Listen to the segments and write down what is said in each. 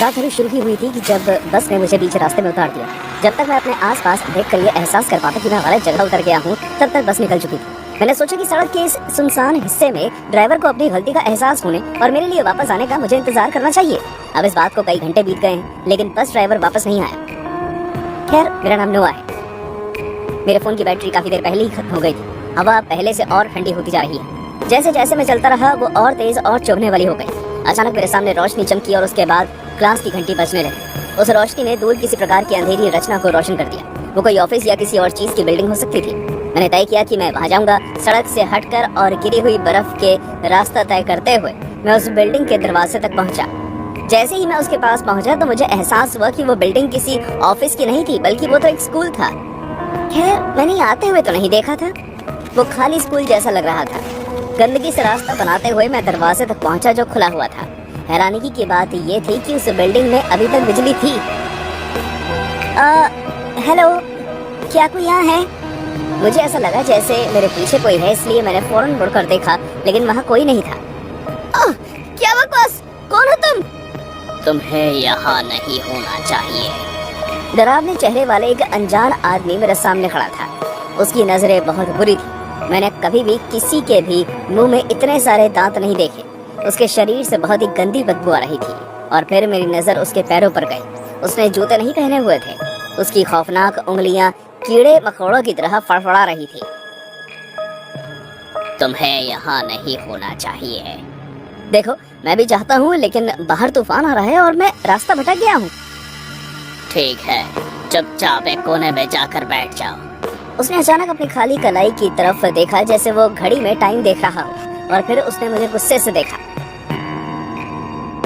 रात अभी शुरू ही हुई थी कि जब बस ने मुझे बीच रास्ते में उतार दिया। जब तक मैं अपने आसपास देखकर ये एहसास कर पाता कि मैं गलत जगह उतर गया हूँ, तब तक बस निकल चुकी थी। मैंने सोचा कि सड़क के इस सुनसान हिस्से में ड्राइवर को अपनी गलती का एहसास होने और मेरे लिए वापस आने का मुझे इंतजार करना चाहिए। अब इस बात को कई घंटे बीत गए हैं, लेकिन बस ड्राइवर वापस नहीं आया। खैर, मेरा नाम नोआ है। मेरे फोन की बैटरी काफी देर पहले ही खत्म हो गई थी। हवा पहले से और ठंडी होती जा रही है। जैसे जैसे मैं चलता रहा, वो और तेज और चुभने वाली हो गई। अचानक मेरे सामने रोशनी चमकी और उसके बाद क्लास की घंटी बजने लगी। उस रोशनी ने दूर किसी प्रकार की अंधेरी रचना को रोशन कर दिया। वो कोई ऑफिस या किसी और चीज की बिल्डिंग हो सकती थी। मैंने तय किया कि मैं वहां जाऊंगा। सड़क से हटकर और गिरी हुई बर्फ के रास्ता तय करते हुए मैं उस बिल्डिंग के दरवाजे तक पहुंचा। जैसे ही मैं उसके पास पहुंचा तो मुझे एहसास हुआ कि वो बिल्डिंग किसी ऑफिस की नहीं थी, बल्कि वो तो एक स्कूल था। खैर, मैंने आते हुए तो नहीं देखा था। वो खाली स्कूल जैसा लग रहा था। गंदगी से रास्ता बनाते हुए मैं दरवाजे तक पहुंचा जो खुला हुआ था। हैरानी की बात ये थी कि उस बिल्डिंग में अभी तक बिजली थी। हेलो, क्या कोई यहाँ है? मुझे ऐसा लगा जैसे मेरे पीछे कोई है, इसलिए मैंने फौरन मुड़कर देखा, लेकिन वहाँ कोई नहीं था। क्या बकवास! कौन हो तुम? तुम्हें यहाँ नहीं होना चाहिए। डरावने चेहरे वाले एक अनजान आदमी मेरे सामने खड़ा था। उसकी नजरें बहुत बुरी थी। मैंने कभी भी किसी के भी मुंह में इतने सारे दांत नहीं देखे। उसके शरीर से बहुत ही गंदी बदबू आ रही थी। और फिर मेरी नजर उसके पैरों पर गई। उसने जूते नहीं पहने हुए थे। उसकी खौफनाक उंगलियां कीड़े मकोड़ों की तरह फड़फड़ा रही थी। तुम्हें यहाँ नहीं होना चाहिए। देखो, मैं भी चाहता हूँ, लेकिन बाहर तूफान आ रहा है और मैं रास्ता भटक गया हूँ। ठीक है, चुपचाप एक कोने में जाकर बैठ जाओ। उसने अचानक अपनी खाली कलाई की तरफ देखा, जैसे वो घड़ी में टाइम देख रहा हो, और फिर उसने मुझे गुस्से से देखा।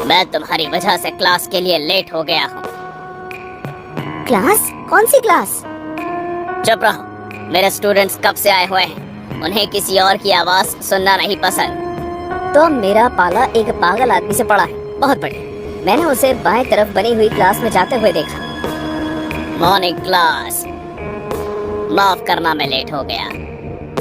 मैं तुम्हारी वजह से क्लास के लिए लेट हो गया हूँ। क्लास? कौन सी क्लास? चुप रहो। मेरे स्टूडेंट्स कब से आए हुए हैं, उन्हें किसी और की आवाज सुनना नहीं पसंद। तो मेरा पाला एक पागल आदमी से पड़ा है। बहुत बढ़िया। मैंने उसे बाएं तरफ बनी हुई क्लास में जाते हुए देखा। Morning class. माफ करना, मैं लेट हो गया।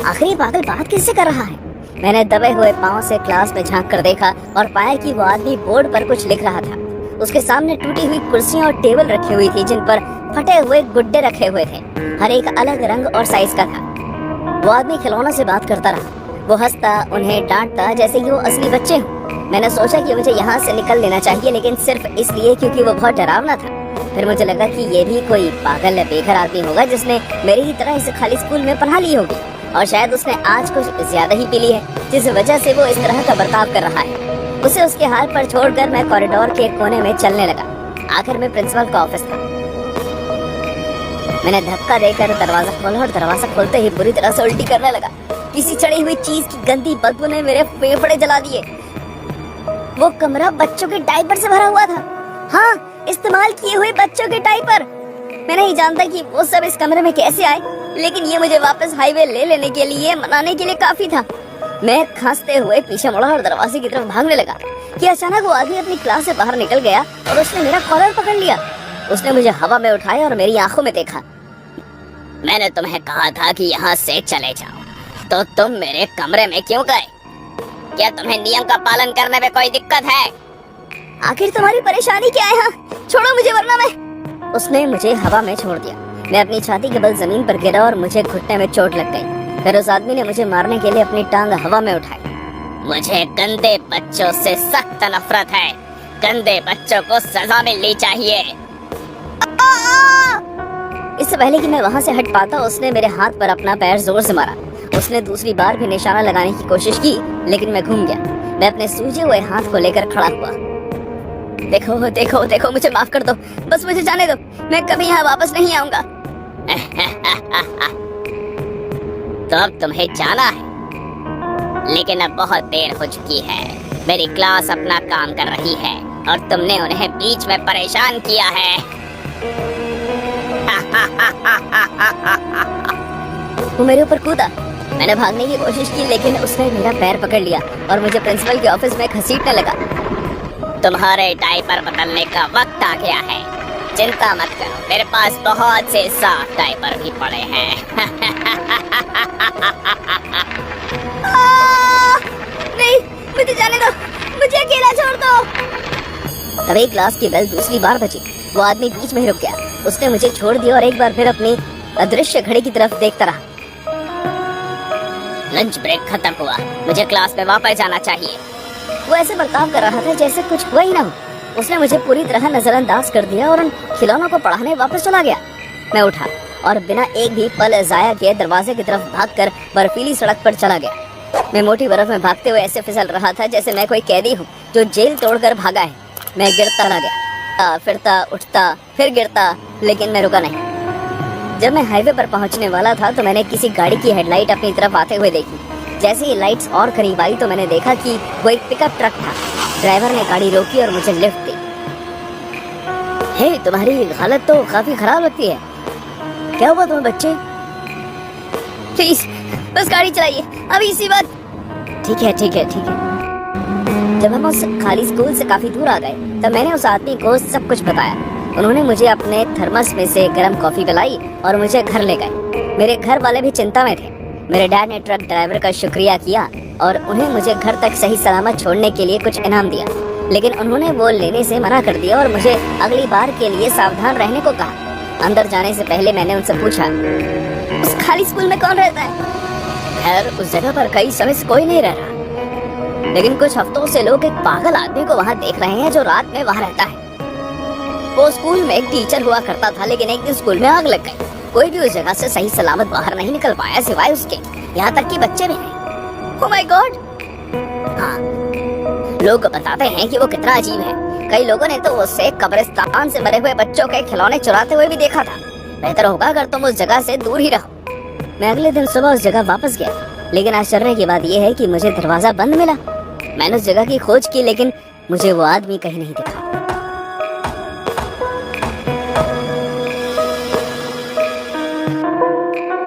आखिर ये पागल बात किससे कर रहा है? मैंने दबे हुए पांव से क्लास में झांक कर देखा और पाया कि वो आदमी बोर्ड पर कुछ लिख रहा था। उसके सामने टूटी हुई कुर्सियां और टेबल रखी हुई थी, जिन पर फटे हुए गुड्डे रखे हुए थे। हर एक अलग रंग और साइज का था। वो आदमी खिलौनों से बात करता रहा। वो हंसता, उन्हें डांटता जैसे कि वो असली बच्चे हों। मैंने सोचा कि मुझे यहाँ से निकल लेना चाहिए, लेकिन सिर्फ इसलिए क्योंकि वो बहुत डरावना था। फिर मुझे लगा कि ये भी कोई पागल बेघर आदमी होगा जिसने मेरी ही तरह इस खाली स्कूल में पढ़ा ली होगी, और शायद उसने आज कुछ ज्यादा ही पी ली है, जिस वजह से वो इस तरह का बर्ताव कर रहा है। उसे उसके हाल पर छोड़कर मैं कॉरिडोर के कोने में चलने लगा। आखिर में प्रिंसिपल का ऑफिस था। मैंने धक्का देकर दरवाजा खोला और दरवाजा खोलते ही बुरी तरह से उल्टी करने लगा। किसी चढ़ी हुई चीज की गंदी बदबू ने मेरे फेफड़े जला दिए। वो कमरा बच्चों के डायपर से भरा हुआ था। हाँ, इस्तेमाल किए हुए बच्चों के डायपर। मैं नहीं जानता कि वो सब इस कमरे में कैसे आए, लेकिन ये मुझे वापस हाईवे ले लेने के लिए, मनाने के लिए काफी था। मैं खांसते हुए पीछे मुड़ा और दरवाजे की तरफ भागने लगा कि अचानक वो आदमी अपनी क्लास से बाहर निकल गया और उसने मेरा कॉलर पकड़ लिया। उसने मुझे हवा में उठाया और मेरी आंखों में देखा। मैंने तुम्हें कहा था कि यहाँ से चले जाओ, तो तुम मेरे कमरे में क्यों गए? क्या तुम्हें नियम का पालन करने में कोई दिक्कत है? आखिर तुम्हारी परेशानी क्या है? छोड़ो मुझे, वरना मैं। उसने मुझे हवा में छोड़ दिया। मैं अपनी छाती के बल जमीन पर गिरा और मुझे घुटने में चोट लग गई। फिर उस आदमी ने मुझे मारने के लिए अपनी टांग हवा में उठाई। मुझे गंदे बच्चों से सख्त नफरत है। गंदे बच्चों को सजा मिलनी चाहिए। इससे पहले कि मैं वहाँ से हट पाता, उसने मेरे हाथ पर अपना पैर जोर से मारा। उसने दूसरी बार भी निशाना लगाने की कोशिश की, लेकिन मैं घूम गया। मैं अपने सूजे हुए हाथ को लेकर खड़ा हुआ। देखो देखो देखो, मुझे माफ कर दो, बस मुझे जाने दो। मैं कभी यहाँ वापस नहीं आऊंगा। तो अब तुम्हें जाना है, लेकिन अब बहुत देर हो चुकी है। मेरी क्लास अपना काम कर रही है और तुमने उन्हें बीच में परेशान किया है। वो मेरे ऊपर कूदा। मैंने भागने की कोशिश की, लेकिन उसने मेरा पैर पकड़ लिया और मुझे प्रिंसिपल के ऑफिस में घसीटने लगा। तुम्हारे डायपर बदलने का वक्त आ गया है। चिंता मत करो, मेरे पास बहुत से साफ डायपर भी पड़े हैं। नहीं, मुझे जाने दो, मुझे अकेला छोड़ दो। तभी क्लास की बेल दूसरी बार बजी। वो आदमी बीच में ही रुक गया। उसने मुझे छोड़ दिया और एक बार फिर अपनी अदृश्य घड़ी की तरफ देखता रहा। लंच ब्रेक खत्म हुआ, मुझे क्लास में वापस जाना चाहिए। वो ऐसे बर्ताव कर रहा था जैसे कुछ हुआ ही ना हो। उसने मुझे पूरी तरह नजरअंदाज कर दिया और उन खिलौनों को पढ़ाने वापस चला गया। मैं उठा और बिना एक भी पल जाया किए दरवाजे की तरफ भागकर बर्फीली सड़क पर चला गया। मैं मोटी बर्फ में भागते हुए ऐसे फिसल रहा था जैसे मैं कोई कैदी हूँ जो जेल तोड़कर भागा है। मैं गिरता रह गया, फिरता, उठता, फिर गिरता, लेकिन मैं रुका नहीं। जब मैं हाईवे पर पहुंचने वाला था तो मैंने किसी गाड़ी की हेडलाइट अपनी तरफ आते हुए देखी। जैसे ही लाइट्स और करीब आई तो मैंने देखा कि वो एक पिकअप ट्रक था। ड्राइवर ने गाड़ी रोकी और मुझे लिफ्ट दी। हे, तुम्हारी हालत तो काफी खराब लगती है। क्या हुआ तुम्हें बच्चे? प्लीज बस गाड़ी चलाइए, अभी इसी बात। ठीक है ठीक है ठीक है। जब हम उस खाली स्कूल से काफी दूर आ गए तब मैंने उस आदमी को सब कुछ बताया। उन्होंने मुझे अपने थर्मस में से गर्म कॉफी पिलाई और मुझे घर ले गए। मेरे घर वाले भी चिंता में थे। मेरे डैड ने ट्रक ड्राइवर का शुक्रिया किया और उन्हें मुझे घर तक सही सलामत छोड़ने के लिए कुछ इनाम दिया, लेकिन उन्होंने वो लेने से मना कर दिया और मुझे अगली बार के लिए सावधान रहने को कहा। अंदर जाने से पहले मैंने उनसे पूछा, उस खाली स्कूल में कौन रहता है? खैर, उस जगह पर कई समय से कोई नहीं रह रहा, लेकिन कुछ हफ्तों से लोग एक पागल आदमी को वहाँ देख रहे हैं जो रात में वहाँ रहता है। वो स्कूल में एक टीचर हुआ करता था, लेकिन एक दिन स्कूल में आग लग गई। कोई भी उस जगह से सही सलामत बाहर नहीं निकल पाया सिवाय उसके, यहाँ तक कि बच्चे भी नहीं। Oh my God! हाँ, लोग बताते हैं कि वो कितना अजीब है। कई लोगों ने तो उसे कब्रिस्तान से मरे हुए बच्चों के खिलौने चुराते हुए भी देखा था। बेहतर होगा अगर तुम उस जगह से दूर ही रहो। मैं अगले दिन सुबह उस जगह वापस गया, लेकिन आश्चर्य की बात यह है कि मुझे दरवाजा बंद मिला। मैंने उस जगह की खोज की, लेकिन मुझे वो आदमी कहीं नहीं दिखा।